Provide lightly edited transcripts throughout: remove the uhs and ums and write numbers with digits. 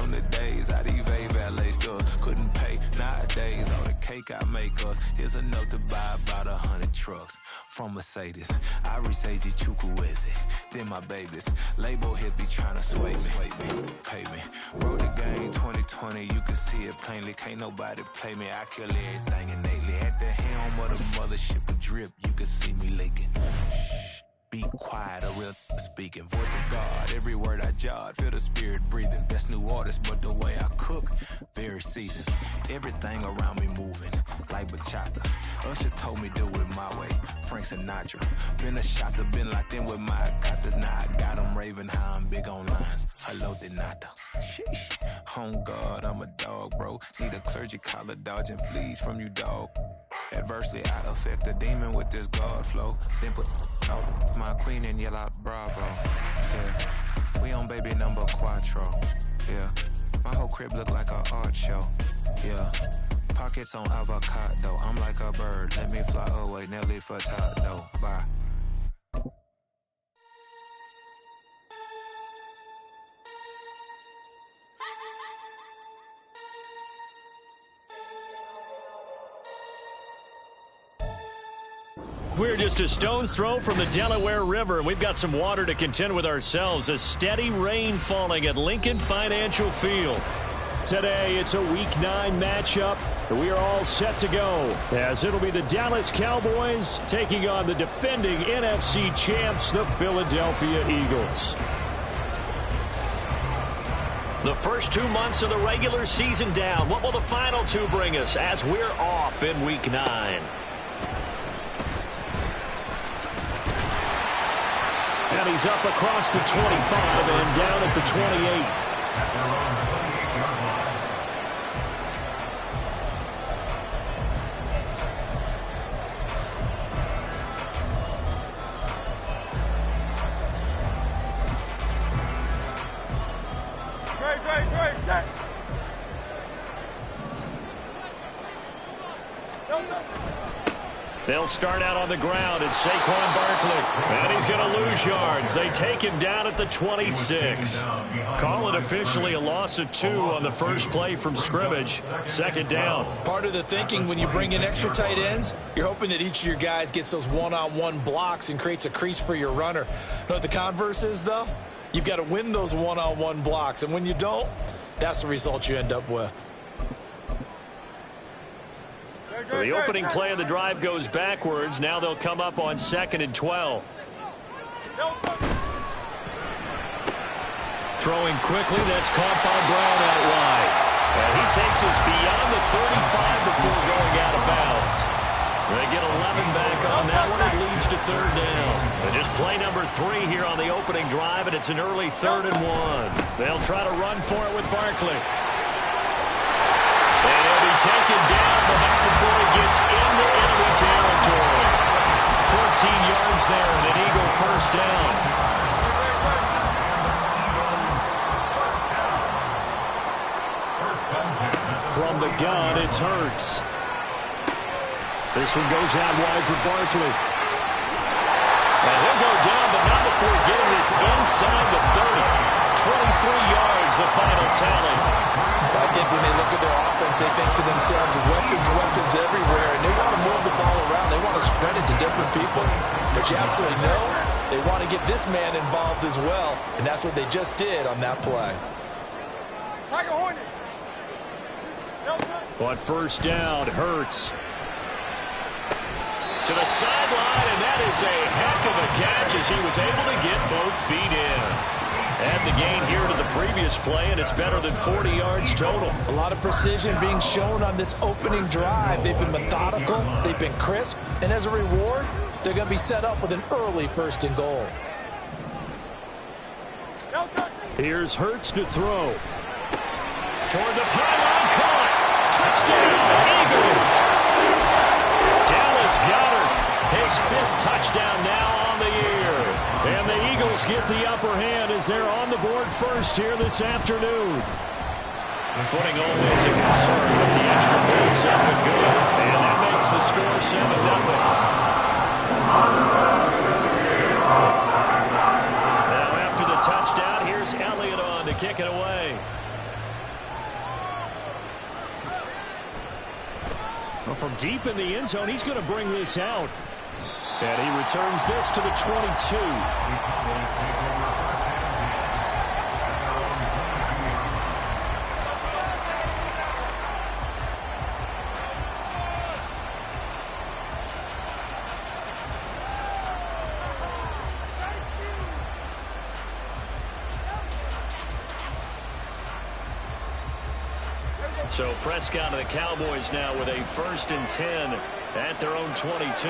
from the days I these valet stores couldn't pay. Nowadays, all the cake I make us is enough to buy about 100 trucks from Mercedes. I resage Chukwueze, then my babies. Label hit be trying to sway me, pay me. Wrote the game 2020, you can see it plainly. Can't nobody play me, I kill everything innately. At the helm of the mothership of drip, you can see me leaking. Shh, be quiet, a real speaking. Voice of God, every word I jot, feel the spirit breathing. Best new artist, but the way I cook, very seasoned. Everything around me moving, like bachata. Usher told me do it my way, Frank Sinatra. Been a shotter, been locked in with my gatas. Now I got them raving how I'm big on lines. Hello, Denata. Sheesh. On God, I'm a dog, bro. Need a clergy collar, dodging fleas from you, dog. Adversely, I affect a demon with this God flow. Then put out my queen and yell out bravo. Yeah, we on baby number quattro. Yeah, my whole crib look like a art show. Yeah, pockets on avocado. I'm like a bird, let me fly away. Nelly Furtado. Bye. We're just a stone's throw from the Delaware River, and we've got some water to contend with ourselves. A steady rain falling at Lincoln Financial Field. Today, it's a Week 9 matchup, and we are all set to go, as it'll be the Dallas Cowboys taking on the defending NFC champs, the Philadelphia Eagles. The first 2 months of the regular season down. What will the final 2 bring us as we're off in Week 9? And he's up across the 25 and down at the 28. They'll start out on the ground. It's Saquon Barkley. And he's going to lose yards. They take him down at the 26. Call it officially a loss of 2 on the first play from scrimmage. Second down. Part of the thinking when you bring in extra tight ends, you're hoping that each of your guys gets those one-on-one blocks and creates a crease for your runner. You know what the converse is, though? You've got to win those one-on-one blocks. And when you don't, that's the result you end up with. So the opening play of the drive goes backwards. Now they'll come up on 2nd and 12. Throwing quickly, that's caught by Brown out wide. And he takes us beyond the 35 before going out of bounds. They get 11 back on that one. It leads to 3rd down. And just play number 3 here on the opening drive, and it's an early 3rd and 1. They'll try to run for it with Barkley. And he'll be taken down, but not before he gets into enemy territory. 14 yards there and an Eagle first down. From the gun, it's Hurts. This one goes out wide for Barkley. And he'll go down, but not before getting this inside the 30. 23 yards, the final tally. I think when they look at their offense, they think to themselves, weapons everywhere, and they want to move the ball around. They want to spread it to different people. But you absolutely know they want to get this man involved as well, and that's what they just did on that play. On first down, Hurts. To the sideline, and that is a heck of a catch as he was able to get both feet in. Add the gain here to the previous play, and it's better than 40 yards total. A lot of precision being shown on this opening drive. They've been methodical, they've been crisp, and as a reward, they're going to be set up with an early 1st and goal. Here's Hurts to throw. Toward the pylon, caught. Touchdown, Eagles. Dallas Goedert, his 5th touchdown now on the year. And the Eagles get the upper hand as they're on the board first here this afternoon. Footing always a concern, but the extra points up and good. And that makes the score 7-0. Now after the touchdown, here's Elliott on to kick it away. Well, from deep in the end zone, he's going to bring this out. And he returns this to the 22. So Prescott and the Cowboys now with a 1st and 10 at their own 22.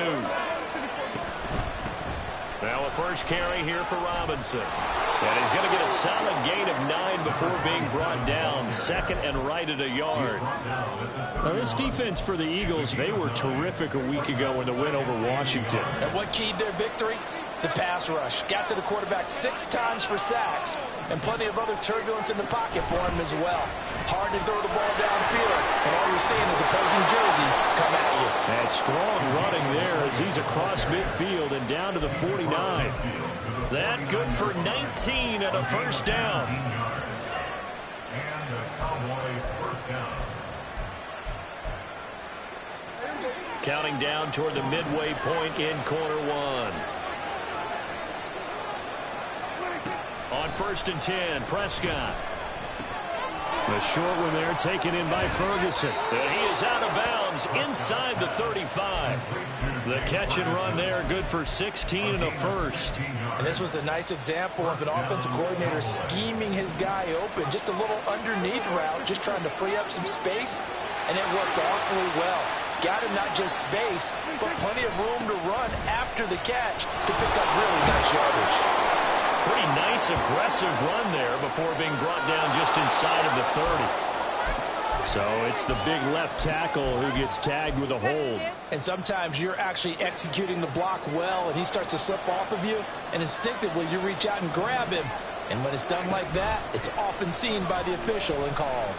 Now a first carry here for Robinson. And he's going to get a solid gain of 9 before being brought down. 2nd and right at a yard. Now this defense for the Eagles, they were terrific a week ago in the win over Washington. And what keyed their victory? The pass rush. Got to the quarterback 6 times for sacks. And plenty of other turbulence in the pocket for him as well. Hard to throw the ball downfield, and all you're seeing is opposing jerseys come at you. That strong running there as he's across midfield and down to the 49. That good for 19 and a first down. Counting down toward the midway point in quarter 1. On 1st and 10, Prescott. The short one there taken in by Ferguson. And he is out of bounds inside the 35. The catch and run there, good for 16 and a first. And this was a nice example of an offensive coordinator scheming his guy open. Just a little underneath route, just trying to free up some space. And it worked awfully well. Got him not just space, but plenty of room to run after the catch to pick up really nice yardage. Pretty nice, aggressive run there before being brought down just inside of the 30. So it's the big left tackle who gets tagged with a hold. And sometimes you're actually executing the block well, and he starts to slip off of you, and instinctively you reach out and grab him. And when it's done like that, it's often seen by the official and called.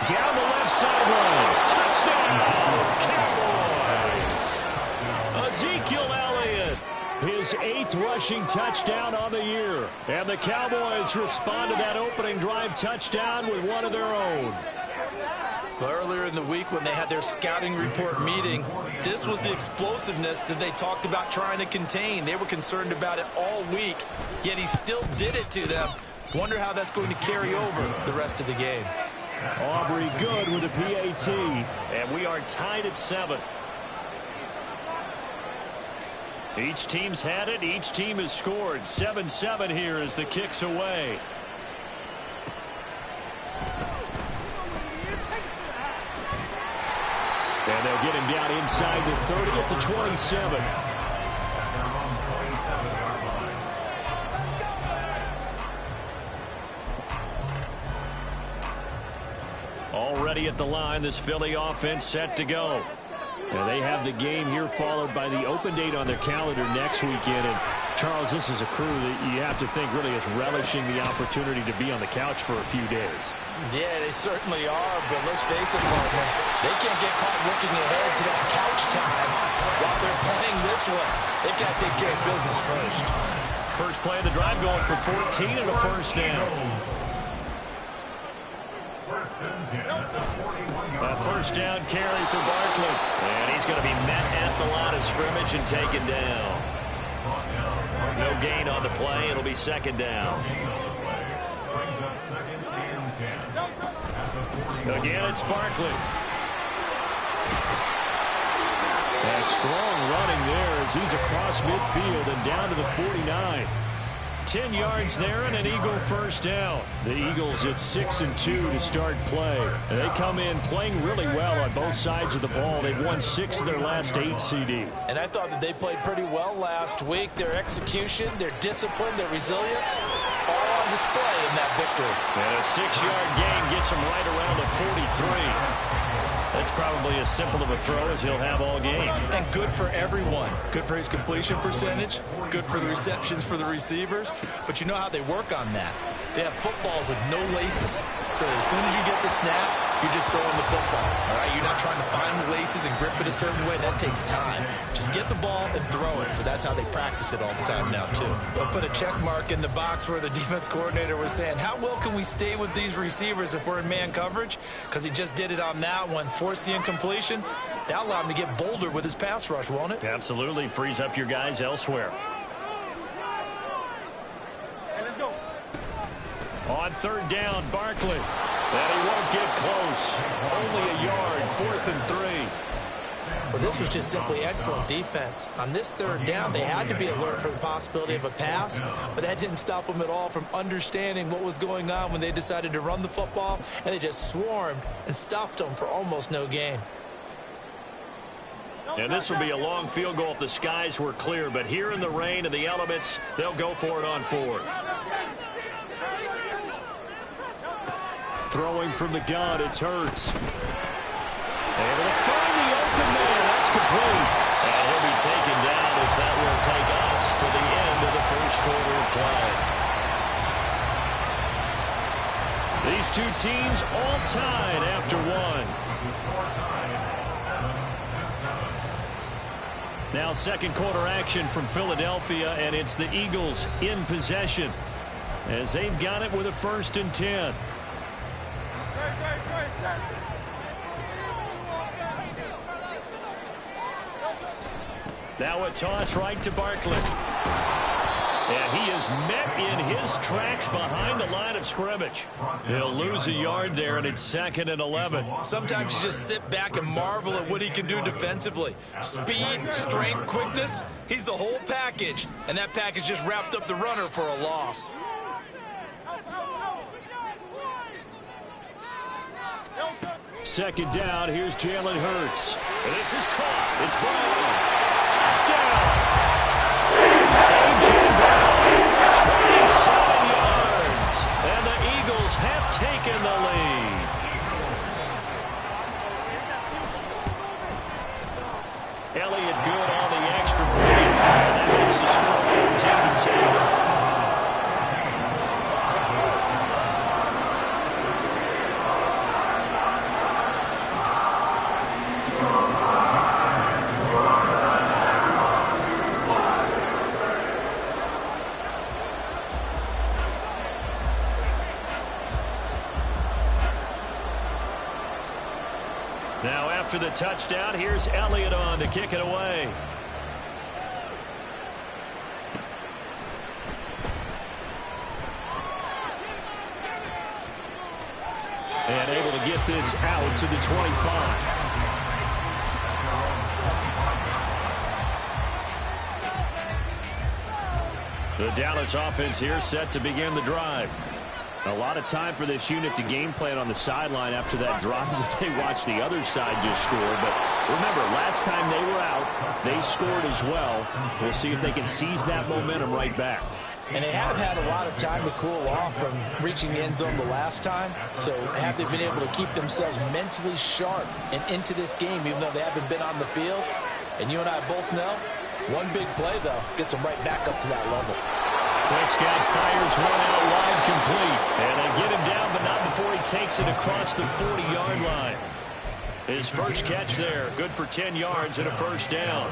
Down the left sideline. Touchdown, Cowboys. Ezekiel Elliott, his 8th rushing touchdown on the year. And the Cowboys respond to that opening drive touchdown with one of their own. Well, earlier in the week when they had their scouting report meeting, this was the explosiveness that they talked about trying to contain. They were concerned about it all week, yet he still did it to them. Wonder how that's going to carry over the rest of the game. Aubrey good with a PAT. And we are tied at 7. Each team's had it. Each team has scored. 7-7 here as the kick's away. And they'll get him down inside the 30 at the 27. Already at the line, this Philly offense set to go. Now they have the game here followed by the open date on their calendar next weekend. And Charles, this is a crew that you have to think really is relishing the opportunity to be on the couch for a few days. Yeah, they certainly are, but let's face it, partner, they can't get caught looking ahead to that couch time while they're playing this one. They've got to take care of business first. First play of the drive going for 14 and a first down. A first down carry for Barkley. And he's going to be met at the line of scrimmage and taken down. No gain on the play. It'll be 2nd down. Again, it's Barkley. A strong running there as he's across midfield and down to the 49. 10 yards there and an Eagle first down. The Eagles at 6-2 to start play. And they come in playing really well on both sides of the ball. They've won 6 of their last 8 CD. And I thought that they played pretty well last week. Their execution, their discipline, their resilience, all on display in that victory. And a 6-yard gain gets him right around the 43. That's probably as simple of a throw as he'll have all game. And good for everyone. Good for his completion percentage. Good for the receptions for the receivers. But you know how they work on that. They have footballs with no laces. So as soon as you get the snap, you're just throwing the football. All right, you're not trying to find the laces and grip it a certain way. That takes time. Just get the ball and throw it. So that's how they practice it all the time now, too. They'll put a check mark in the box where the defense coordinator was saying, how well can we stay with these receivers if we're in man coverage? Because he just did it on that one. Force the incompletion. That'll allow him to get bolder with his pass rush, won't it? Absolutely. Frees up your guys elsewhere. On third down, Barkley. And he won't get close. Only a yard, 4th and 3. Well, this was just simply excellent defense. On this third down, they had to be alert for the possibility of a pass, but that didn't stop them at all from understanding what was going on when they decided to run the football, and they just swarmed and stuffed them for almost no gain. And this will be a long field goal if the skies were clear, but here in the rain and the elements, they'll go for it on 4th. Throwing from the gun, it's Hurts. Able to find the open man. That's complete. And he'll be taken down as that will take us to the end of the first quarter of play. These two teams all tied after one. Now second quarter action from Philadelphia, and it's the Eagles in possession as they've got it with a 1st and 10. Now a toss right to Barkley. And he is met in his tracks behind the line of scrimmage. He'll lose a yard there, and it's 2nd and 11. Sometimes you just sit back and marvel at what he can do defensively. Speed, strength, quickness, he's the whole package. And that package just wrapped up the runner for a loss. Second down, here's Jalen Hurts. This is caught. It's Brown. Touchdown! A.J. Brown, 27 yards. And the Eagles have taken the lead. Elliott good on the extra point. And that makes the score 14-7. Now after the touchdown, here's Elliott on to kick it away. And able to get this out to the 25. The Dallas offense here set to begin the drive. A lot of time for this unit to game plan on the sideline after that drive that they watched the other side just score. But remember, last time they were out, they scored as well. We'll see if they can seize that momentum right back. And they have had a lot of time to cool off from reaching the end zone the last time. So have they been able to keep themselves mentally sharp and into this game, even though they haven't been on the field? And you and I both know, one big play, though, gets them right back up to that level. Prescott fires one out wide, complete. And they get him down, but not before he takes it across the 40-yard line. His first catch there, good for 10 yards and a first down.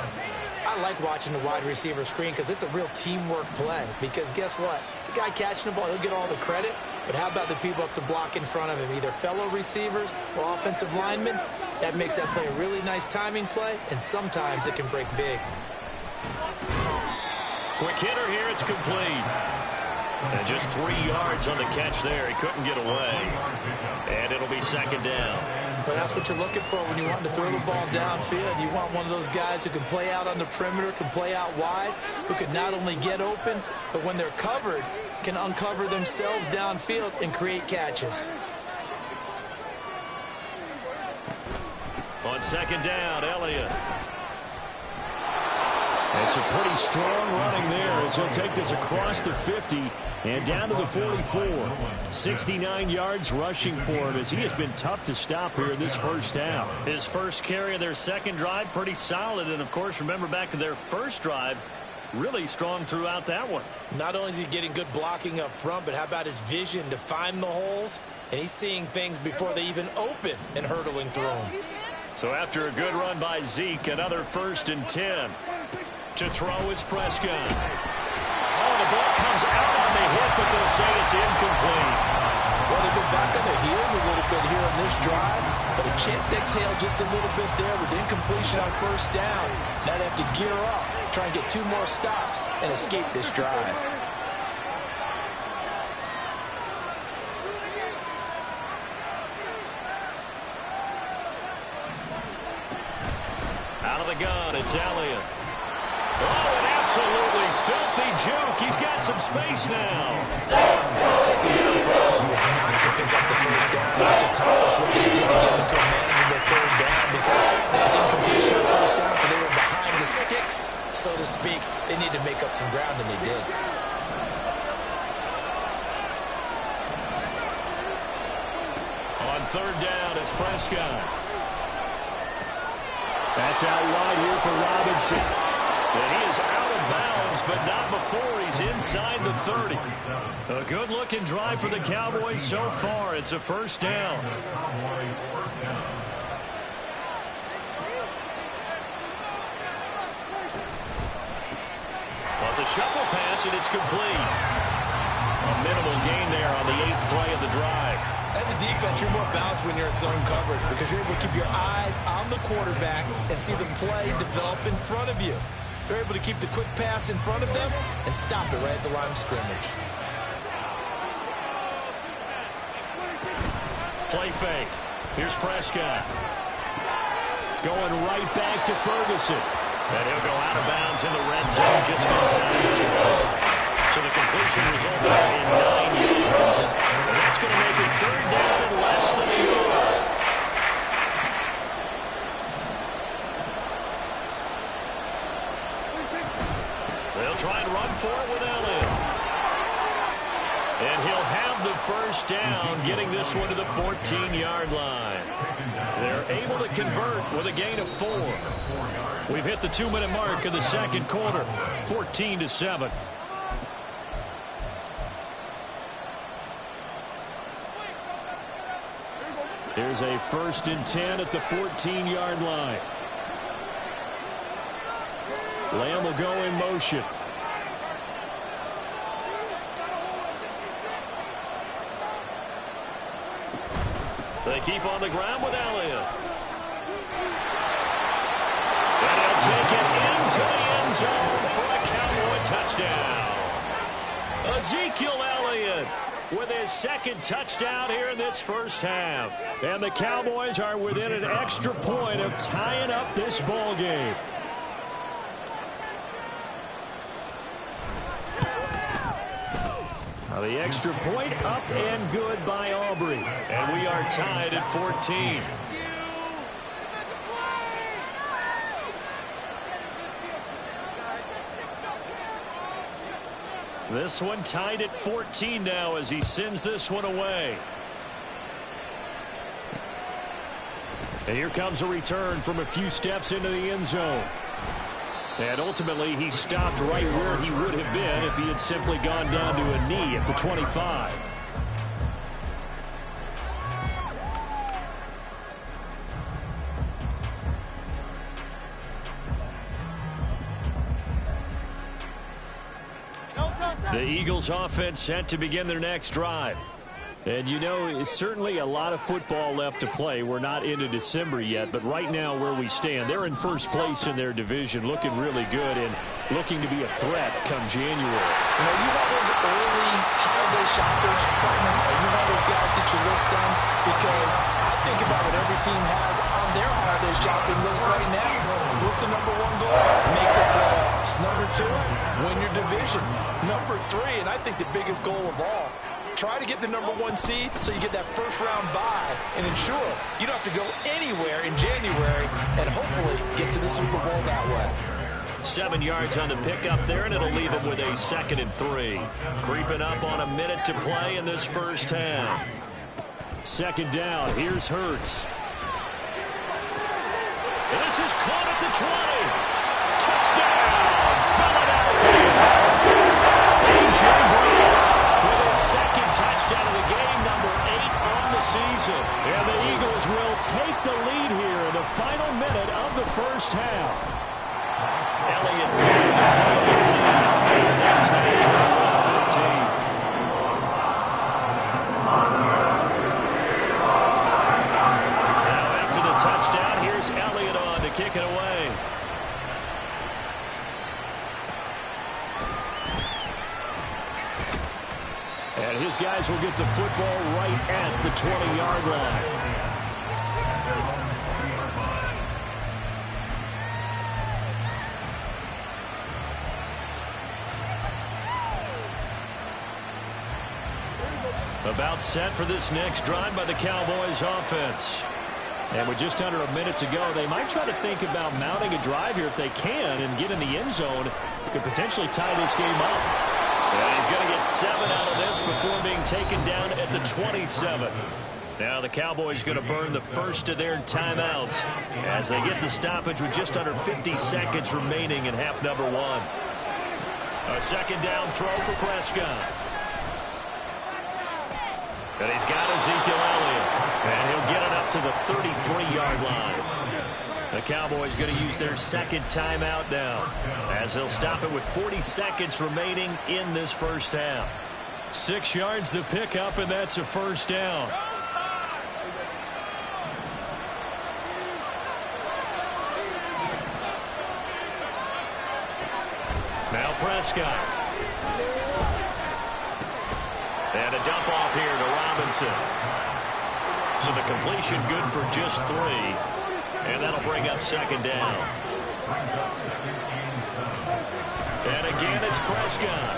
I like watching the wide receiver screen because it's a real teamwork play. Because guess what? The guy catching the ball, he'll get all the credit. But how about the people up to block in front of him, either fellow receivers or offensive linemen? That makes that play a really nice timing play, and sometimes it can break big. Quick hitter here, it's complete. And just 3 yards on the catch there. He couldn't get away. And it'll be second down. But that's what you're looking for when you want to throw the ball downfield. You want one of those guys who can play out on the perimeter, can play out wide, who can not only get open, but when they're covered, can uncover themselves downfield and create catches. On second down, Elliott. It's a pretty strong running there as he'll take this across the 50 and down to the 44. 69 yards rushing for him as he has been tough to stop here this first half. His first carry of their second drive, pretty solid. And, of course, remember back to their first drive, really strong throughout that one. Not only is he getting good blocking up front, but how about his vision to find the holes? And he's seeing things before they even open and hurdling through them. So after a good run by Zeke, another 1st and 10. To throw is Prescott. Oh, the ball comes out on the hit, but they'll say it's incomplete. Well, they've been back on their heels a little bit here on this drive, but a chance to exhale just a little bit there with incompletion on 1st down. Now they have to gear up, try and get 2 more stops, and escape this drive. Out of the gun, it's Elliott. Oh, an absolutely filthy juke. He's got some space now. The second down play call was not to pick up the 1st down. It was to accomplish what they did to get into a manageable 3rd down because they had incompletion on 1st down, so they were behind the sticks, so to speak. They needed to make up some ground, and they did. On 3rd down, it's Prescott. That's out wide here for Robinson. And he is out of bounds, but not before he's inside the 30. A good-looking drive for the Cowboys so far. It's a 1st down. Well, it's a shuffle pass, and it's complete. A minimal gain there on the 8th play of the drive. As a defense, you're more balanced when you're in zone coverage because you're able to keep your eyes on the quarterback and see the play develop in front of you. They're able to keep the quick pass in front of them and stop it right at the line of scrimmage. Play fake. Here's Prescott. Going right back to Ferguson. And he'll go out of bounds in the red zone just inside the 12. So the completion results in 9 yards. And that's going to make it 3rd down and less than a yard. They'll try and run for it with Elliott. And he'll have the 1st down, getting this one to the 14-yard line. They're able to convert with a gain of 4. We've hit the 2-minute mark of the 2nd quarter, 14-7. Here's a 1st and 10 at the 14-yard line. Lamb will go in motion. They keep on the ground with Elliott. And he'll take it into the end zone for a Cowboy touchdown. Ezekiel Elliott with his 2nd touchdown here in this 1st half. And the Cowboys are within an extra point of tying up this ball game. The extra point up and good by Aubrey. And we are tied at 14. This one tied at 14 now as he sends this one away. And here comes a return from a few steps into the end zone. And ultimately, he stopped right where he would have been if he had simply gone down to a knee at the 25. The Eagles offense set to begin their next drive. And you know, it's certainly a lot of football left to play. We're not into December yet, but right now where we stand, they're in 1st place in their division, looking really good and looking to be a threat come January. You know, you have those early holiday shoppers, you know those guys that you list them, because I think about what every team has on their holiday shopping list right now. What's the number 1 goal? Make the playoffs. Number 2, win your division. Number 3, and I think the biggest goal of all, try to get the number 1 seed so you get that 1st round bye and ensure you don't have to go anywhere in January and hopefully get to the Super Bowl that way. 7 yards on the pickup there, and it'll leave him with a 2nd and 3. Creeping up on a minute to play in this 1st half. 2nd down. Here's Hurts. This is caught at the 20. Touchdown, Philadelphia. half. Elliott going to the and that's now 21-15. Now after the touchdown, here's Elliott on to kick it away. And his guys will get the football right at the 20-yard line. About set for this next drive by the Cowboys offense. And with just under a minute to go, they might try to think about mounting a drive here if they can and get in the end zone. Could potentially tie this game up. And he's going to get 7 out of this before being taken down at the 27. Now the Cowboys going to burn the first of their timeouts as they get the stoppage with just under 50 seconds remaining in half number 1. A second down throw for Prescott. And he's got Ezekiel Elliott. And he'll get it up to the 33-yard line. The Cowboys going to use their second timeout now as they'll stop it with 40 seconds remaining in this first half. 6 yards the pickup, and that's a first down. Now Prescott. And a dump off here to Robinson. So the completion good for just 3. And that'll bring up second down. And again, it's Prescott.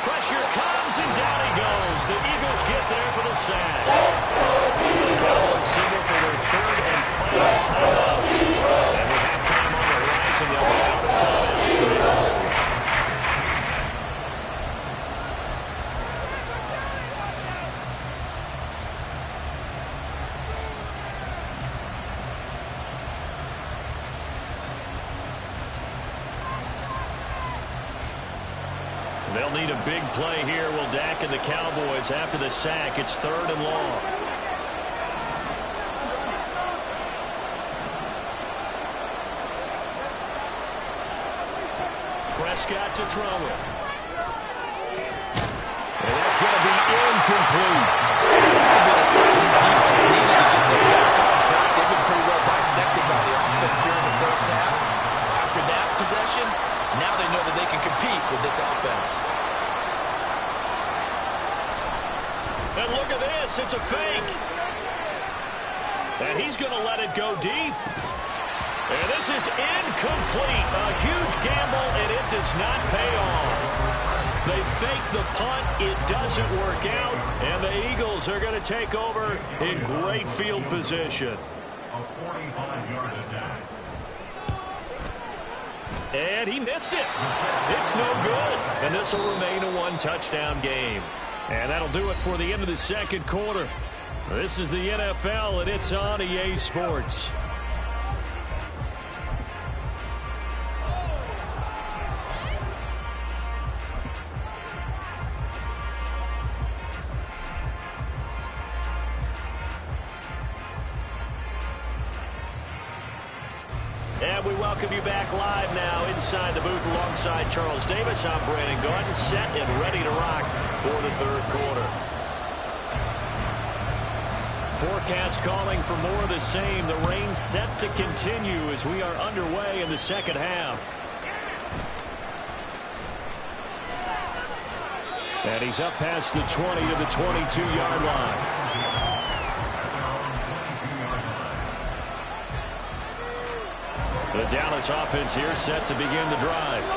Pressure comes, and down he goes. The Eagles get there for the sack. The Cowboys signal for their third and final timeout. And we have time on the horizon. They'll be out of timeouts for the They'll need a big play here. Will Dak and the Cowboys after the sack. It's 3rd and long. Prescott to throw it. And that's going to be incomplete. That could be the start this defense needed to get them back on track. They've been pretty well dissected by the offense here in the first half. After that possession, now they know that they can compete with this offense. And look at this. It's a fake. And he's going to let it go deep. And this is incomplete. A huge gamble, and it does not pay off. They fake the punt. It doesn't work out. And the Eagles are going to take over in great field position. A 45-yard attack. And he missed it. It's no good. And this will remain a 1-touchdown game. And that'll do it for the end of the second quarter. This is the NFL, and it's on EA Sports. And we welcome you back live now inside the booth alongside Charles Davis. I'm Brandon Gordon, set and ready to rock for the third quarter. Forecast calling for more of the same. The rain set to continue as we are underway in the second half. And he's up past the 20 to the 22-yard line. The Dallas offense here set to begin the drive.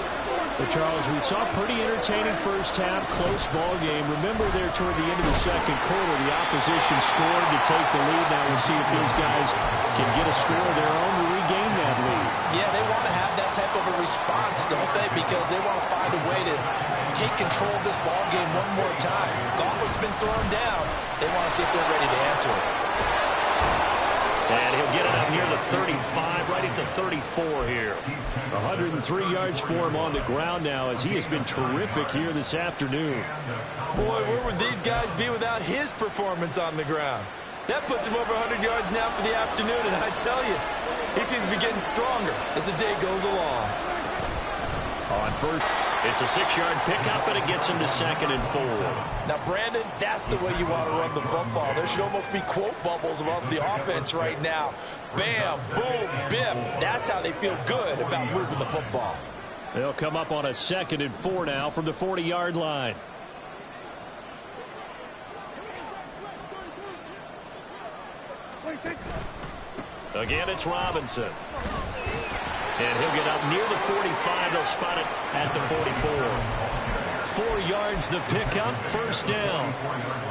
But Charles, we saw a pretty entertaining first half, close ball game. Remember there toward the end of the second quarter, the opposition scored to take the lead. Now we'll see if these guys can get a score of their own to regain that lead. Yeah, they want to have that type of a response, don't they? Because they want to find a way to take control of this ball game one more time. Gauntlet's been thrown down. They want to see if they're ready to answer it. And he'll get it up near the 35, right at the 34 here. 103 yards for him on the ground now as he has been terrific here this afternoon. Boy, where would these guys be without his performance on the ground? That puts him over 100 yards now for the afternoon, and I tell you, he seems to be getting stronger as the day goes along. On first, it's a 6-yard pickup, and it gets him to 2nd and 4. Now, Brandon, that's the way you want to run the football. There should almost be quote bubbles about the offense right now. Bam, boom, biff. That's how they feel good about moving the football. They'll come up on a 2nd and 4 now from the 40-yard line. Again, it's Robinson. And he'll get up near the 45. They'll spot it at the 44. 4 yards the pickup, first down.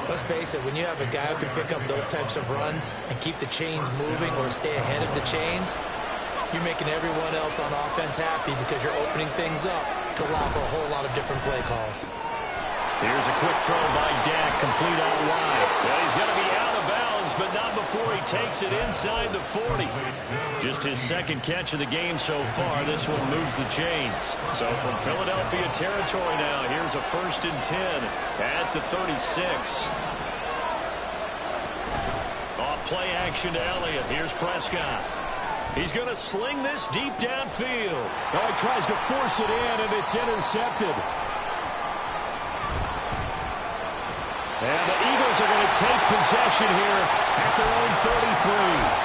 Let's face it, when you have a guy who can pick up those types of runs and keep the chains moving or stay ahead of the chains, you're making everyone else on offense happy because you're opening things up to allow for a whole lot of different play calls. Here's a quick throw by Dak, complete out wide. Well, he's going to be out of bounds, but not before he takes it inside the 40. Just his 2nd catch of the game so far. This one moves the chains. So from Philadelphia territory now, here's a 1st and 10 at the 36. Off play action to Elliott. Here's Prescott. He's going to sling this deep downfield. Oh, he tries to force it in, and it's intercepted. And the Eagles are going to take possession here at their own 33.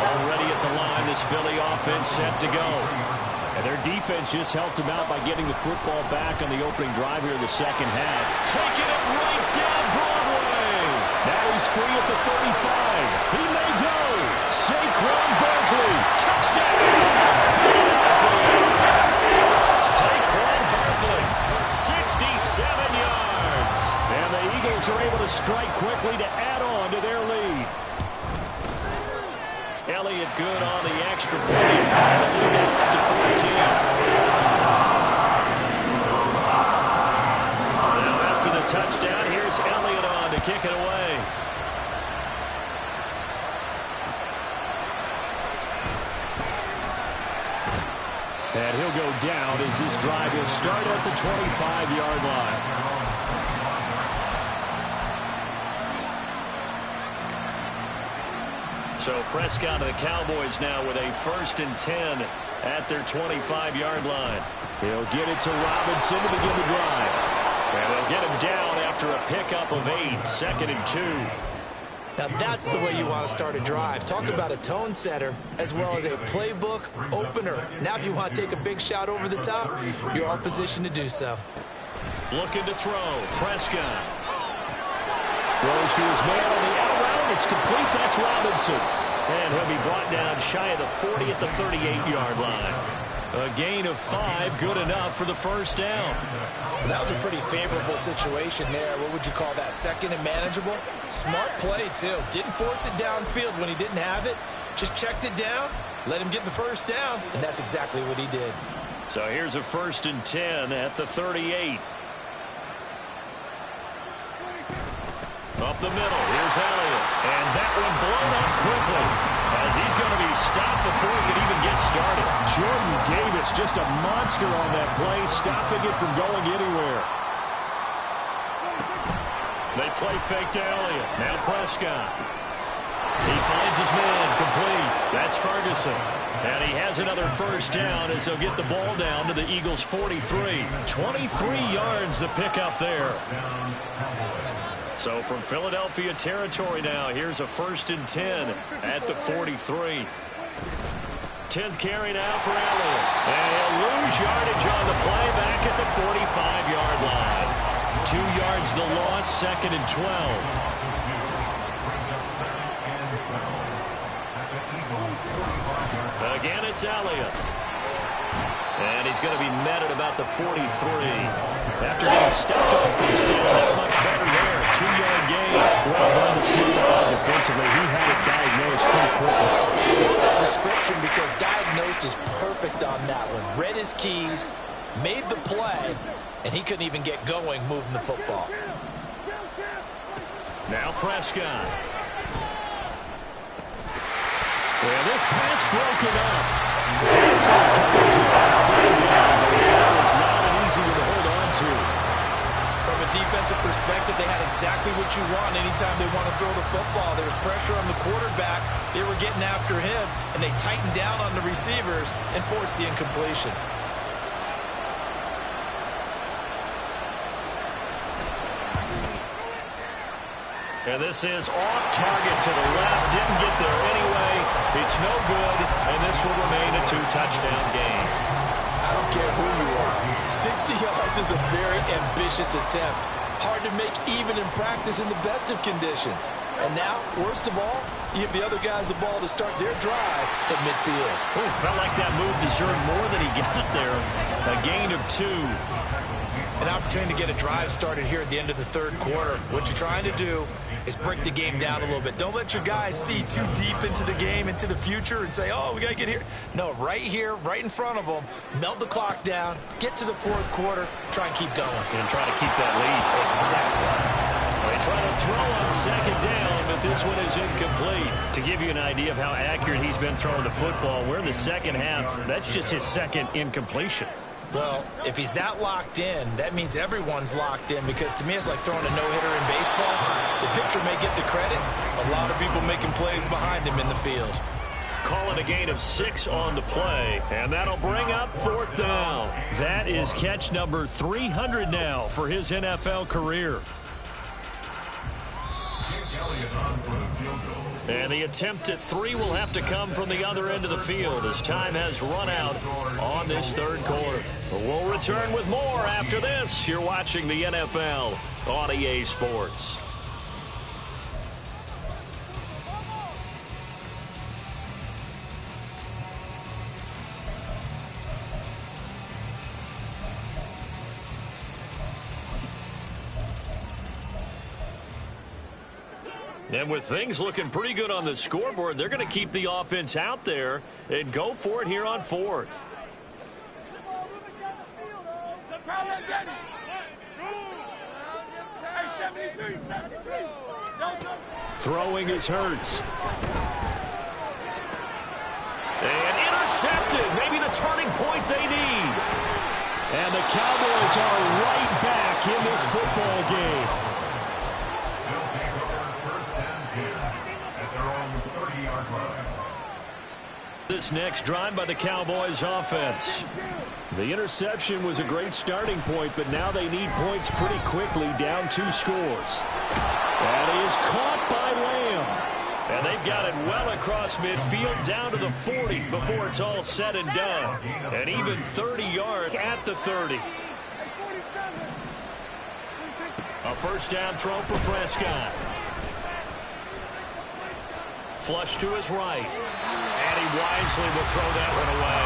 Already at the line, this Philly offense set to go. And their defense just helped them out by getting the football back on the opening drive here in the second half. Taking it right down Broadway. Now he's free at the 35. He may go. Saquon Barkley. Touchdown. Philadelphia. Saquon Barkley. 67 yards. And the Eagles are able to strike quickly to add on to their lead. Elliott good on the extra point. And the lead now up to 14. Now after the touchdown, here's Elliott on to kick it away. And he'll go down as this drive will start at the 25-yard line. So Prescott of the Cowboys now with a 1st and 10 at their 25-yard line. He'll get it to Robinson to begin the drive. And they'll get him down after a pickup of 8, 2nd and 2. Now that's the way you want to start a drive. Talk about a tone setter as well as a playbook opener. Now if you want to take a big shot over the top, you're all positioned to do so. Looking to throw. Prescott. Throws to his man on the out route. It's complete. That's Robinson. And he'll be brought down shy of the 40 at the 38-yard line. A gain of 5, good enough for the first down. Well, that was a pretty favorable situation there. What would you call that? 2nd and manageable? Smart play, too. Didn't force it downfield when he didn't have it. Just checked it down, let him get the first down, and that's exactly what he did. So here's a 1st and 10 at the 38. Up the middle, here's Elliott. And that one blown up quickly as he's going to be stopped before he can even get started. Jordan Davis, just a monster on that play, stopping it from going anywhere. They play fake to Elliott. Now Prescott. He finds his man complete. That's Ferguson. And he has another first down as they'll get the ball down to the Eagles' 43. 23 yards the pickup there. So from Philadelphia territory now, here's a 1st and 10 at the 43. 10th carry now for Elliott. And he'll lose yardage on the play back at the 45-yard line. 2 yards the loss, 2nd and 12. Again, it's Elliott. And he's going to be met at about the 43. After getting stepped on first down, not much better there. 2-yard gain. Well done to sneak that out defensively. He had it diagnosed pretty quickly. That description, because diagnosed is perfect on that one. Read his keys, made the play, and he couldn't even get going moving the football. Now Prescott. And this pass broken up. That was not an easy one to hold on to. From a defensive respect it. They had exactly what you want anytime they want to throw the football. There was pressure on the quarterback. They were getting after him, and they tightened down on the receivers and forced the incompletion. And this is off target to the left. Didn't get there anyway. It's no good, and this will remain a 2-touchdown game. I don't care who you are. 60 yards is a very ambitious attempt. Hard to make even in practice in the best of conditions. And now, worst of all, you give the other guys the ball to start their drive at midfield. Oh, felt like that move deserved more than he got there. A gain of 2. An opportunity to get a drive started here at the end of the third quarter. What you're trying to do is break the game down a little bit. Don't let your guys see too deep into the game, into the future, and say, oh, we got to get here. No, right here, right in front of them, melt the clock down, get to the fourth quarter, try and keep going. And try to keep that lead. Exactly. They try to throw on second down, but this one is incomplete. To give you an idea of how accurate he's been throwing the football, we're in the second half. That's just his second incompletion. Well, if he's that locked in, that means everyone's locked in, because to me it's like throwing a no-hitter in baseball. The pitcher may get the credit. A lot of people making plays behind him in the field. Calling a gain of 6 on the play, and that'll bring up fourth down. That is catch number 300 now for his NFL career. And the attempt at 3 will have to come from the other end of the field as time has run out on this third quarter. We'll return with more after this. You're watching the NFL on EA Sports. And with things looking pretty good on the scoreboard, they're going to keep the offense out there and go for it here on fourth. Throwing is Hurts. And intercepted. Maybe the turning point they need. And the Cowboys are right back in this football game. This next drive by the Cowboys offense. The interception was a great starting point, but now they need points pretty quickly, down 2 scores. That is caught by Lamb. And they've got it well across midfield, down to the 40 before it's all said and done. And even 30 yards at the 30. A first down throw for Prescott. Flush to his right. And he wisely will throw that one away.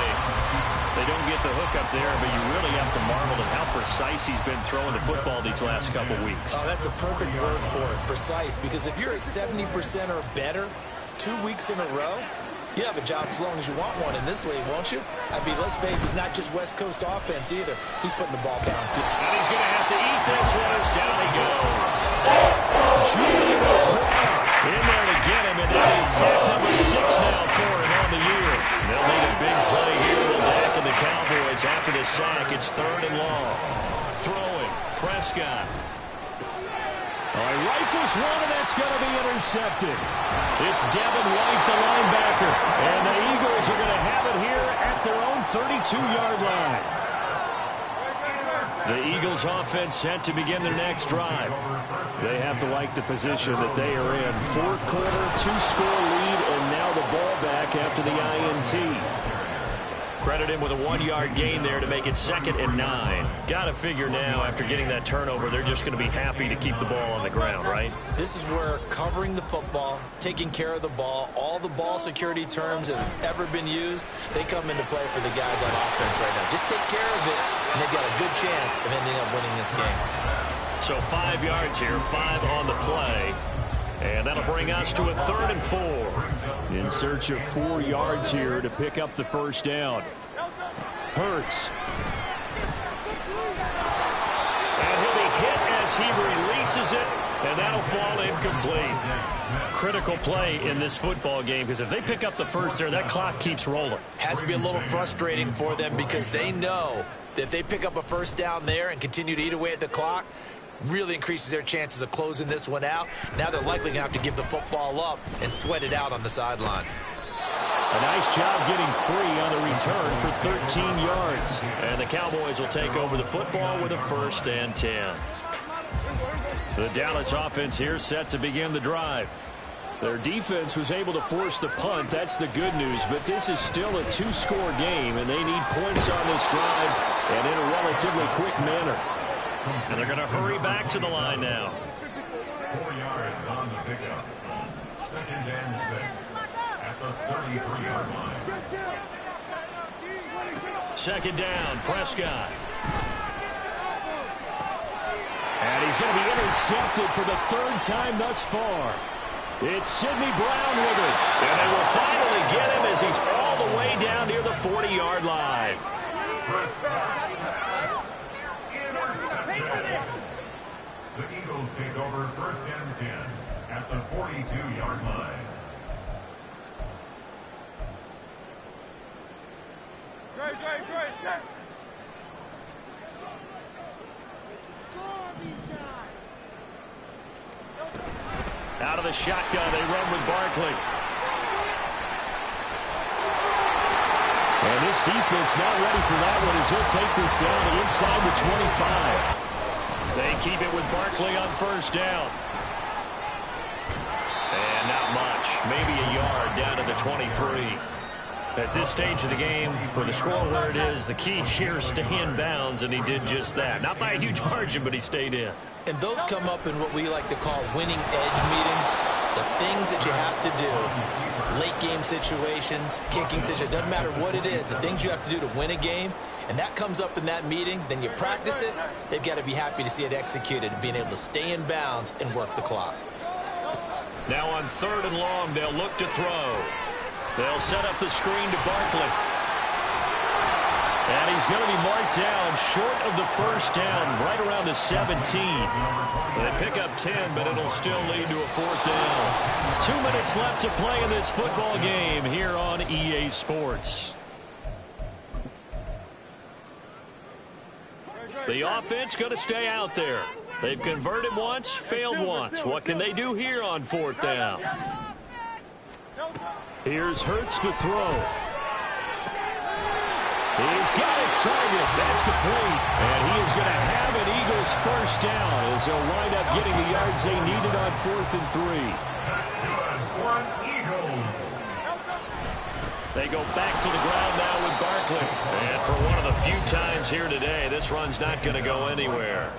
They don't get the hook up there, but you really have to marvel at how precise he's been throwing the football these last couple weeks. Oh, that's a perfect word for it, precise, because if you're at 70% or better 2 weeks in a row, you have a job as long as you want one in this league, won't you? I mean, let's face it, it's not just West Coast offense either. He's putting the ball downfield. And he's going to have to eat this one as down he goes. In there to get him, and that is sack number 6 now for him on the year. They'll need a big play here with Dak and the Cowboys after the sack. It's 3rd and long. Throwing, Prescott. He rifles one, and that's going to be intercepted. It's Devin White, the linebacker. And the Eagles are going to have it here at their own 32-yard line. The Eagles offense set to begin their next drive. They have to like the position that they are in. Fourth quarter, 2-score lead, and now the ball back after the INT. Credit him with a 1-yard gain there to make it 2nd and 9. Got to figure now, after getting that turnover, they're just going to be happy to keep the ball on the ground, right? This is where covering the football, taking care of the ball, all the ball security terms that have ever been used, they come into play for the guys on offense right now. Just take care of it, and they've got a good chance of ending up winning this game. So 5 yards here, 5 on the play. And that'll bring us to a 3rd and 4. In search of 4 yards here to pick up the first down. Hurts. And he'll be hit as he releases it, and that'll fall incomplete. Critical play in this football game, because if they pick up the first there, that clock keeps rolling. Has to be a little frustrating for them, because they know that if they pick up a first down there and continue to eat away at the clock, really increases their chances of closing this one out. Now they're likely going to have to give the football up and sweat it out on the sideline. A nice job getting free on the return for 13 yards. And the Cowboys will take over the football with a 1st and 10. The Dallas offense here set to begin the drive. Their defense was able to force the punt. That's the good news. But this is still a 2-score game, and they need points on this drive and in a relatively quick manner. And they're going to hurry back to the line now. 4 yards on the pickup. 2nd and 6 at the 33-yard line. 2nd down, Prescott. And he's going to be intercepted for the 3rd time thus far. It's Sidney Brown with it. And they will finally get him as he's all the way down near the 40-yard line. The Eagles take over 1st and 10 at the 42-yard line. Out of the shotgun, they run with Barkley. And this defense not ready for that one as he'll take this down inside the 25. They keep it with Barkley on 1st down. And not much. Maybe a yard down to the 23. At this stage of the game, with the score where it is, the key here is stay in bounds, and he did just that. Not by a huge margin, but he stayed in. And those come up in what we like to call winning edge meetings. The things that you have to do, late game situations, kicking situations, doesn't matter what it is, the things you have to do to win a game, and that comes up in that meeting, then you practice it, they've got to be happy to see it executed and being able to stay in bounds and work the clock. Now on 3rd and long, they'll look to throw. They'll set up the screen to Barkley. And he's going to be marked down short of the 1st down, right around the 17. They pick up 10, but it'll still lead to a 4th down. 2 minutes left to play in this football game here on EA Sports. The offense going to stay out there. They've converted once, failed once. What can they do here on 4th down? Here's Hurts to throw. He's got his target. That's complete. And he is going to have an Eagles 1st down as they'll wind up getting the yards they needed on 4th and 3. That's good for Eagles. They go back to the ground now with Barkley. And for one of the few times here today, this run's not going to go anywhere.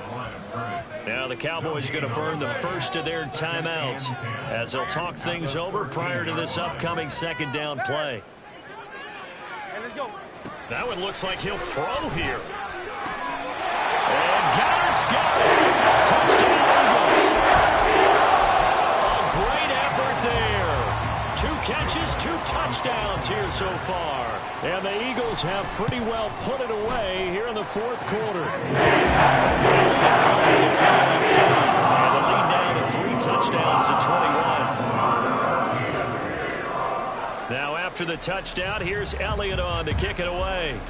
Now the Cowboys are going to burn the 1st of their timeouts as they'll talk things over prior to this upcoming 2nd down play. That one looks like he'll throw here. And Goddard's got it. Touchdown Eagles. A great effort there. 2 catches, 2 touchdowns here so far. And the Eagles have pretty well put it away here in the 4th quarter. And the lead down to 3 touchdowns at 21. Now after the touchdown, here's Elliott on to kick it away.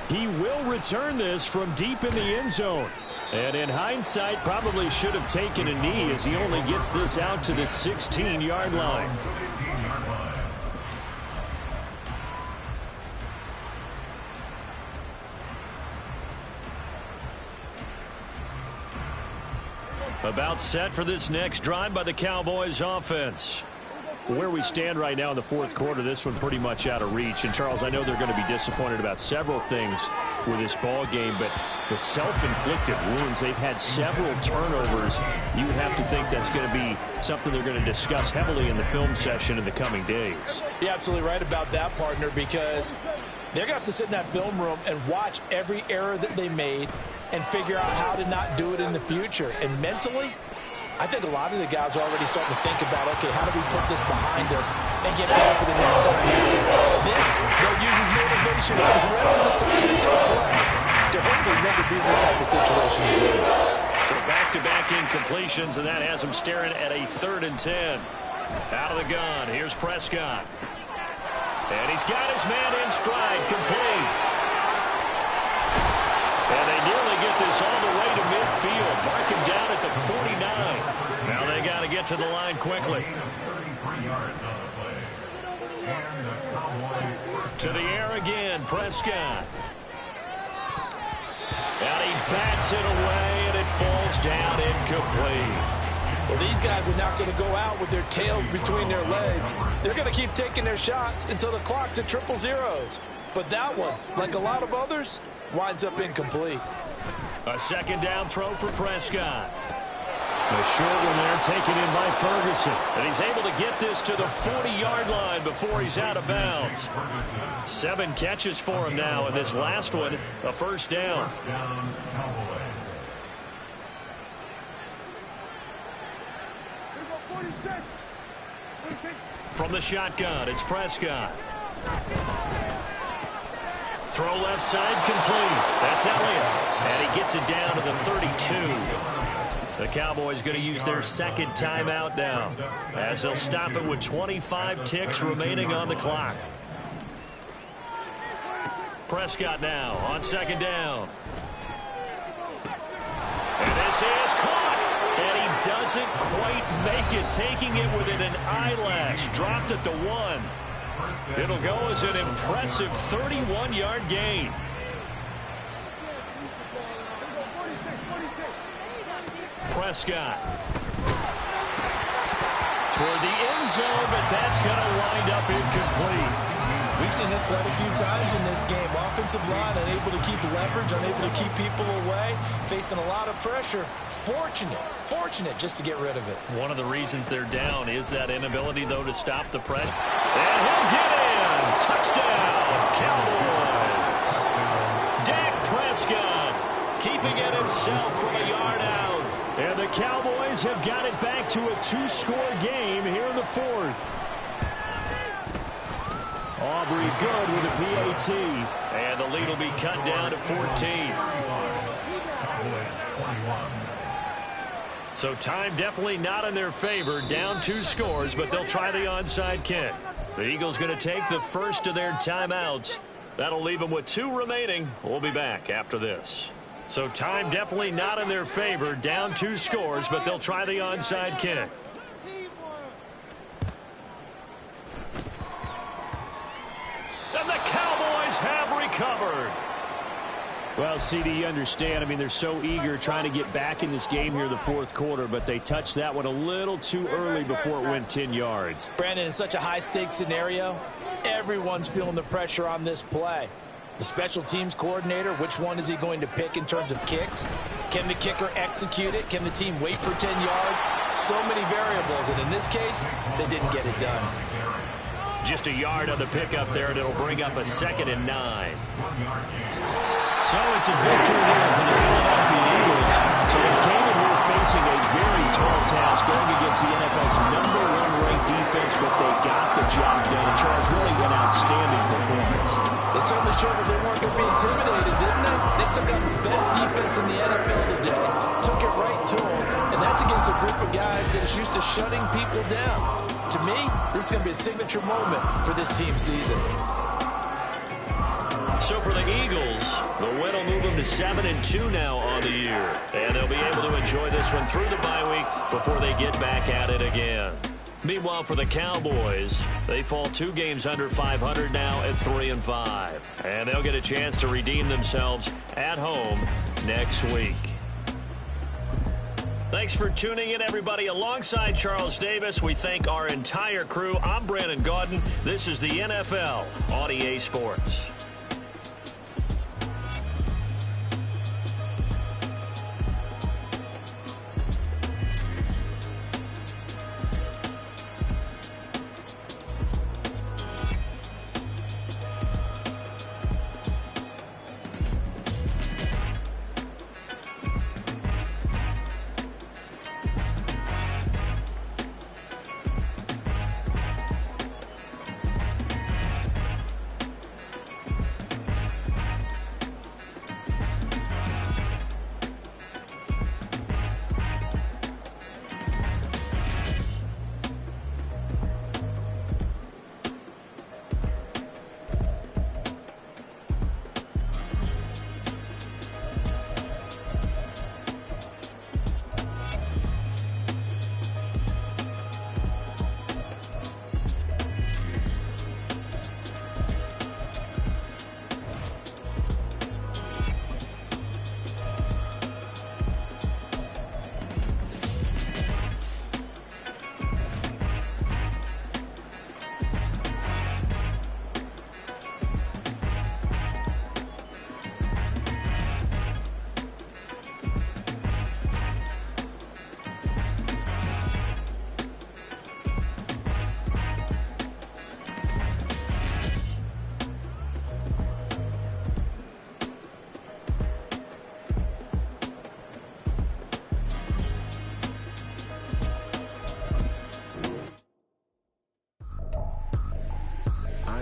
He will return this from deep in the end zone. And in hindsight, probably should have taken a knee as he only gets this out to the 16-yard line. About set for this next drive by the Cowboys offense. Where we stand right now in the 4th quarter, this one pretty much out of reach. And, Charles, I know they're going to be disappointed about several things with this ball game, but the self-inflicted wounds, they've had several turnovers. You would have to think that's going to be something they're going to discuss heavily in the film session in the coming days. You're absolutely right about that, partner, because they're going to have to sit in that film room and watch every error that they made and figure out how to not do it in the future. And mentally, I think a lot of the guys are already starting to think about, okay, how do we put this behind us and get ready for the next time? This, they'll use as motivation for the rest of the time that they play to hopefully never be in this type of situation again. So back-to-back incompletions, and that has them staring at a 3rd and 10. Out of the gun, here's Prescott. And he's got his man in stride, complete. And they nearly get this all the way to midfield. Mark him down at the 49. Now they got to get to the line quickly. 33 yards on the play. And the Cowboys. To the air again, Prescott. And he bats it away, and it falls down incomplete. Well, these guys are not going to go out with their tails between their legs. They're going to keep taking their shots until the clock's at 000. But that one, like a lot of others, winds up incomplete. A second down throw for Prescott. A short one there taken in by Ferguson. And he's able to get this to the 40-yard line before he's out of bounds. 7 catches for him now, and this last one, a first down. First down, Cowboys. From the shotgun, it's Prescott. Throw left side, complete. That's Elliott. And he gets it down to the 32. The Cowboys going to use their second timeout now, as they'll stop it with 25 ticks remaining on the clock. Prescott now on second down. And this is caught. And he doesn't quite make it, taking it within an eyelash. Dropped at the 1. It'll go as an impressive 31-yard gain. Prescott. Toward the end zone, but that's going to wind up incomplete. We've seen this quite a few times in this game. Offensive line unable to keep leverage, unable to keep people away, facing a lot of pressure. Fortunate just to get rid of it. One of the reasons they're down is that inability, though, to stop the pressure. And he'll get in. Touchdown, Cowboys. Dak Prescott keeping it himself from a yard out. And the Cowboys have got it back to a 2-score game here in the 4th. Aubrey good with a PAT. And the lead will be cut down to 14. So time definitely not in their favor. Down 2 scores, but they'll try the onside kick. The Eagles going to take the first of their timeouts. That'll leave them with 2 remaining. We'll be back after this. So time definitely not in their favor. Down 2 scores, but they'll try the onside kick. And the Cowboys have recovered. Well, CD, you understand. I mean, they're so eager trying to get back in this game here in the 4th quarter, but they touched that one a little too early before it went 10 yards. Brandon, in such a high-stakes scenario, everyone's feeling the pressure on this play. The special teams coordinator, which one is he going to pick in terms of kicks? Can the kicker execute it? Can the team wait for 10 yards? So many variables, and in this case, they didn't get it done. Just a yard on the pickup there, and it'll bring up a 2nd and 9. So it's a victory here for the Philadelphia Eagles. So they came in here facing a very tall task going against the NFL's #1 ranked defense, but they got the job done. And Charles, really an outstanding performance. They certainly showed that they weren't going to be intimidated, didn't they? They took out the best defense in the NFL today, took it right to them, and that's against a group of guys that is used to shutting people down. To me, this is going to be a signature moment for this team season. So for the Eagles, the win will move them to 7-2 now on the year. And they'll be able to enjoy this one through the bye week before they get back at it again. Meanwhile, for the Cowboys, they fall 2 games under 500 now at 3-5. And they'll get a chance to redeem themselves at home next week. Thanks for tuning in, everybody. Alongside Charles Davis, we thank our entire crew. I'm Brandon Gaudin. This is the NFL on EA Sports.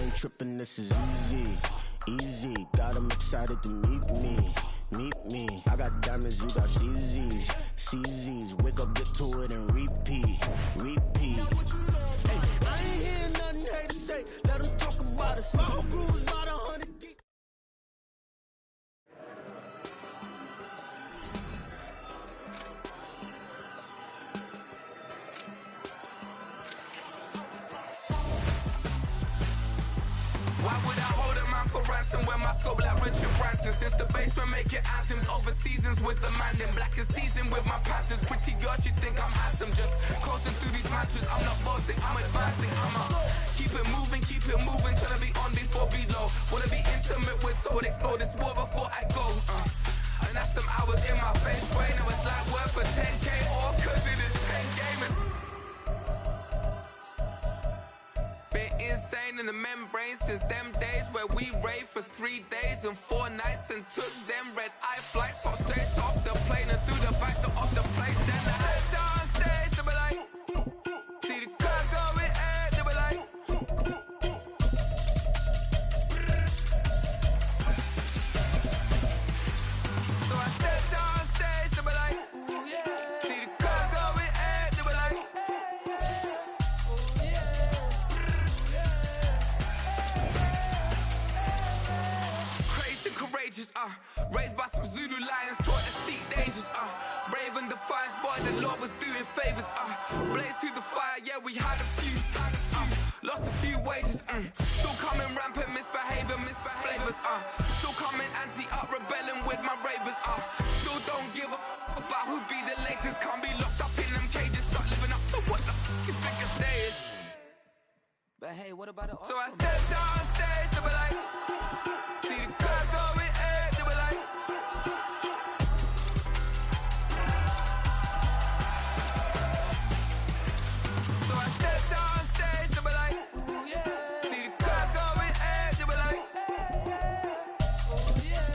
I ain't tripping, this is easy. Easy, got 'em excited to meet me. Meet me. I got diamonds, you got CZs. CZs, wake up, get to it, and repeat. Repeat. Hey, I ain't hearing nothing hate to say. Let them talk about us. My whole crew is about 100 deep. Why would I hold a man for ransom when my scope like Richard Branson? Since the basement making anthems over seasons with the man in black is teasing with my panthers. Pretty girl, she think I'm handsome. Just coasting through these matches. I'm not bossing, I'm advancing. I'ma keep it moving till I be on before below. Wanna be intimate with soul, explore this war before I go. And that's some hours in my face. Right now it's like work for 10K or cause it is 10 gamers. Been insane in the membrane since them days where we raved for 3 days and 4 nights and took them red eye flights. Got straight off the plane and through the back door of the place. Then I head down stage to be like, see the car going ahead to be like. So I step down stage to be like, ooh yeah. See the car going ahead to be like, ooh yeah. Crazed and courageous, raised by some Zulu lions, taught to seek dangers, brave and defiant, boy, the Lord was doing favors, blaze through the fire, yeah, we had a few, lost a few wages, still coming rampant, misbehavior, flavors, still coming anti-up, rebelling with my ravers, still don't give up about who be the latest, can't be locked up in them cages, start living up to what the f*** you think it is. But hey, what about it? So I stepped on stage to be like, see the crowd going ahead to be like. So I stepped on stage to be like, ooh yeah. See the crowd going ahead to be like, ooh yeah.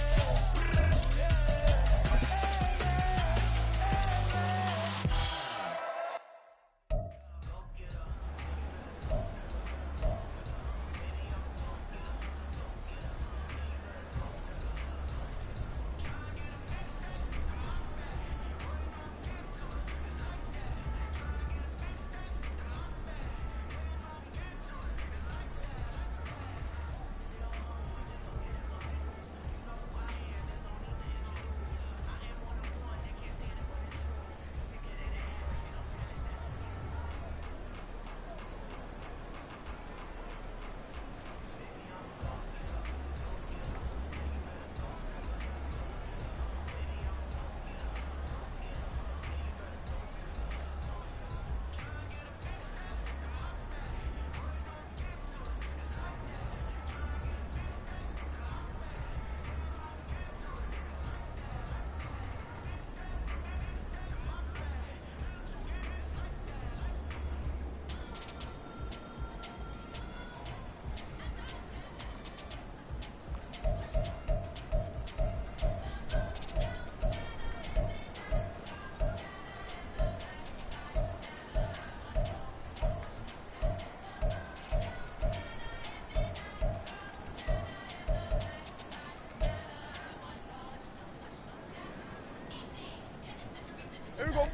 Here we go.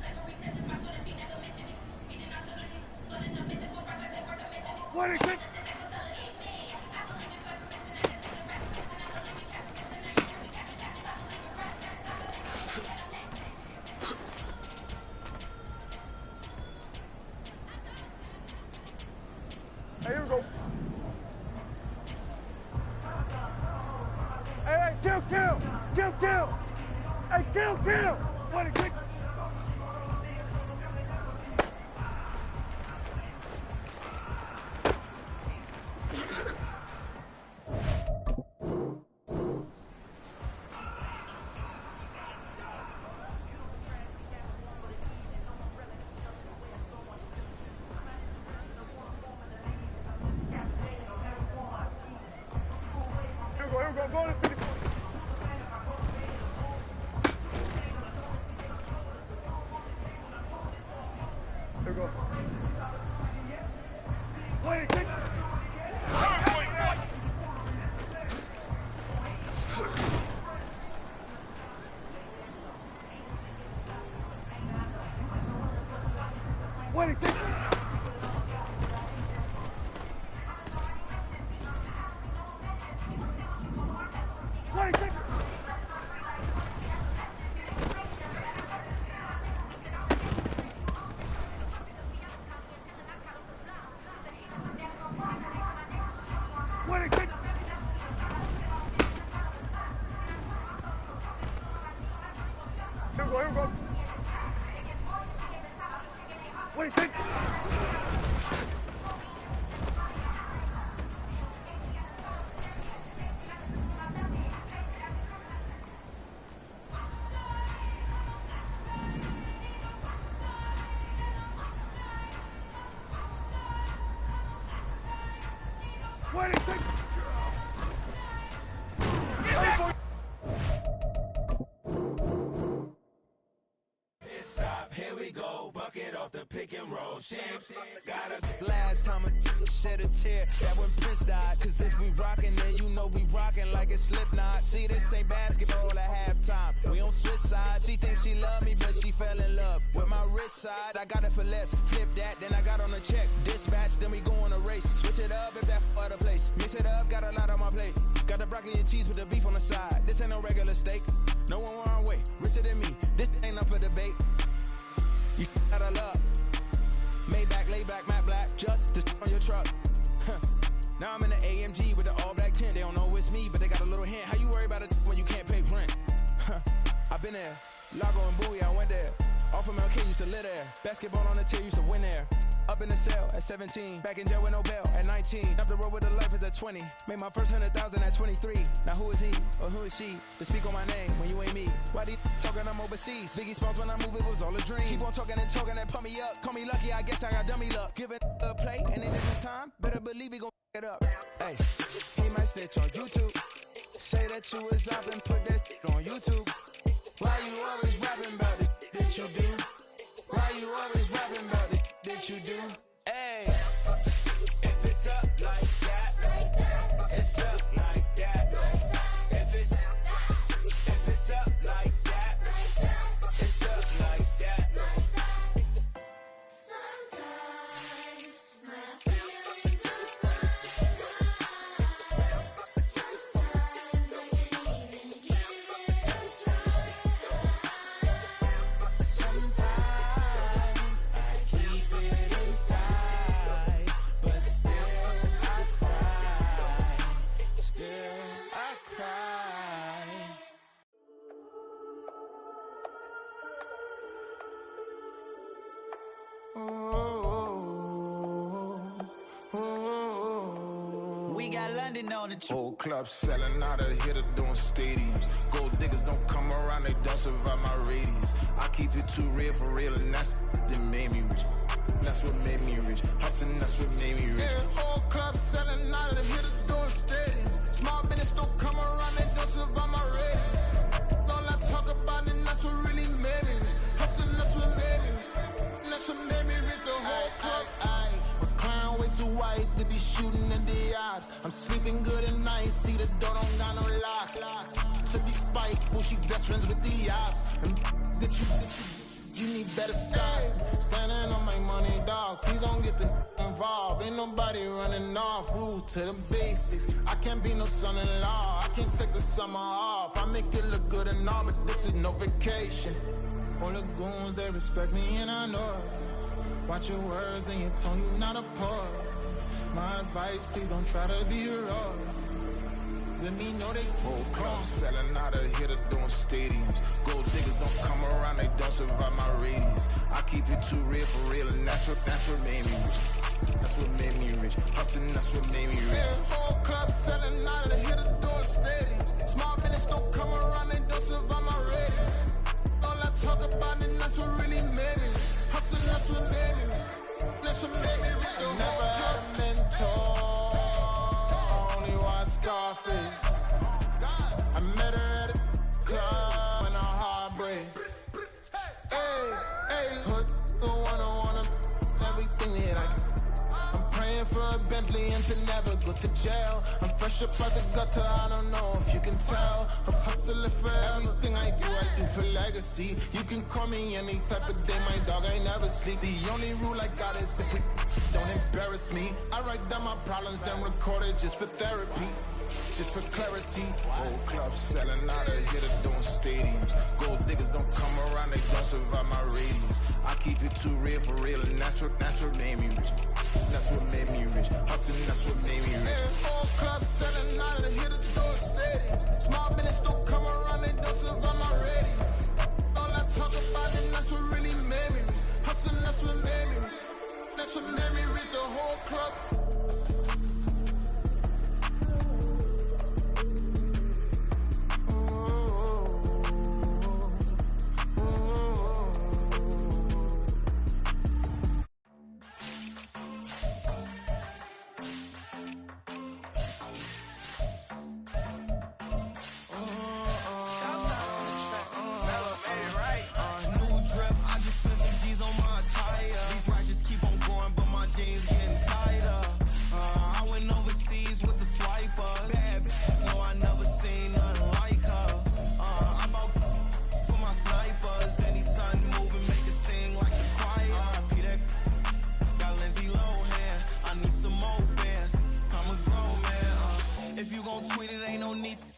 What a kick. Hey, here we go. Hey, kill. Hey, kill. What a kick. Here we go. Go to 50. Here we go. Wait, kick. What it take? Stop, here we go, bucket off the pick and roll. Shit, got a Last time a shed a tear, that when Prince died. Cause if we rockin', then you know we rockin' like it's Slipknot. See, this ain't basketball at halftime. We on switch sides. She thinks she love me, but she fell in love with my rich side. I got it for less. Flip that, then I got on a check. Dispatch, then we go on a race. Switch it up if that other place. Mix it up, got a lot on my plate. Got the broccoli and cheese with the beef on the side. This ain't no regular steak. No one wrong way. Richer than me. This ain't up for debate. You out of luck. Maybach, lay back, matte black, just to on your truck. Now I'm in the AMG with the all black tint. They don't know it's me, but they got a little hint. How you worry about it when you can't pay rent? I've been there. Lago and Bowie, I went there. Off of MLK, used to live there. Basketball on the tier, used to win there. Up in the cell at 17. Back in jail with no bail at 19. Up the road with the life is at 20. Made my first 100,000 at 23. Now who is he or who is she to speak on my name when you ain't me? Why these talking I'm overseas? Biggie Smalls when I move, it was all a dream. Keep on talking and pump me up. Call me lucky, I guess I got dummy luck. Give it a play, and then this time, better believe we gon' it up. Hey, he might snitch on YouTube. Say that you was up and put that on YouTube. Why you always rapping about the that you do? Why you always rapping about the that you do? Hey, if it's up like that, it's up like that. If it's up like that, it's up like that. Sometimes my feelings are blind. Sometimes I can't even give it a try. Sometimes I keep it inside, but still I cry. Still I cry. We got London on the trip. Whole club selling out of hitter doing stadiums. Gold diggers don't come around, they don't survive my radius. I keep it too real for real, and that's that made me rich. That's what made me rich. Hustling, that's what made me rich. Yeah, whole club selling out of the hitters doing stadiums. Small business don't come around, they don't survive my radius. All I talk about, and that's what really made me rich. Hustling, that's what made me rich. That's what made me rich. The whole club. My crown way too white to be shooting in the eyes. I'm sleeping good at night, see the door don't got no locks. To be spiteful, she best friends with the ops. And that you need better stocks. Standing on my money, dog. Please don't get involved. Ain't nobody running off. Rules to the basics. I can't be no son-in-law. I can't take the summer off. I make it look good and all, but this is no vacation. All the goons, they respect me and I know it. Watch your words and your tone, you not a poet. My advice, please don't try to be heroic. Let me know they whole club selling out of hitter doing stadiums. Gold diggers don't come around, they don't survive my radius. I keep it too real for real, and that's what made me rich. That's what made me rich. Hustling, that's what made me rich. Yeah, whole club selling out of the hitters doing stadiums. Small business don't come around, they don't survive my radius. All I talk about, and that's what really made me rich. Hustling, that's what made me rich. That's what made me rich. The never had a mentor, only one Scarface. I met her at a club in a heartbreak. Hey, put the one everything that I can. I'm praying for a Bentley and to never go to jail. I'm fresh up out the gutter, I don't know if you can tell. I'm hustling for everything I do for legacy. You can call me any type of day, my dog, I never sleep. The only rule I got is if we don't embarrass me. I write down my problems, then record it just for therapy. Just for clarity. Whole club selling out of hitter doing stadiums. Gold diggers don't come around, they don't survive my radius. I keep it too real for real, and that's what made me rich. That's what made me rich. Hustling, that's what made me rich. Yeah, whole club selling out of the hitters doing stadiums. Small business don't come around, they don't survive my radius. All I talk about, and that's what really made me rich. Hustling, that's what made me rich. That's what made me rich. The whole club.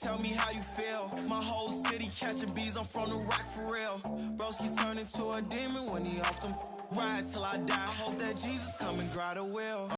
tell me how you feel. My whole city catching bees, I'm from the rock for real. Broski turned into a demon when he off them. Ride till I die. I hope that Jesus come and grab the wheel.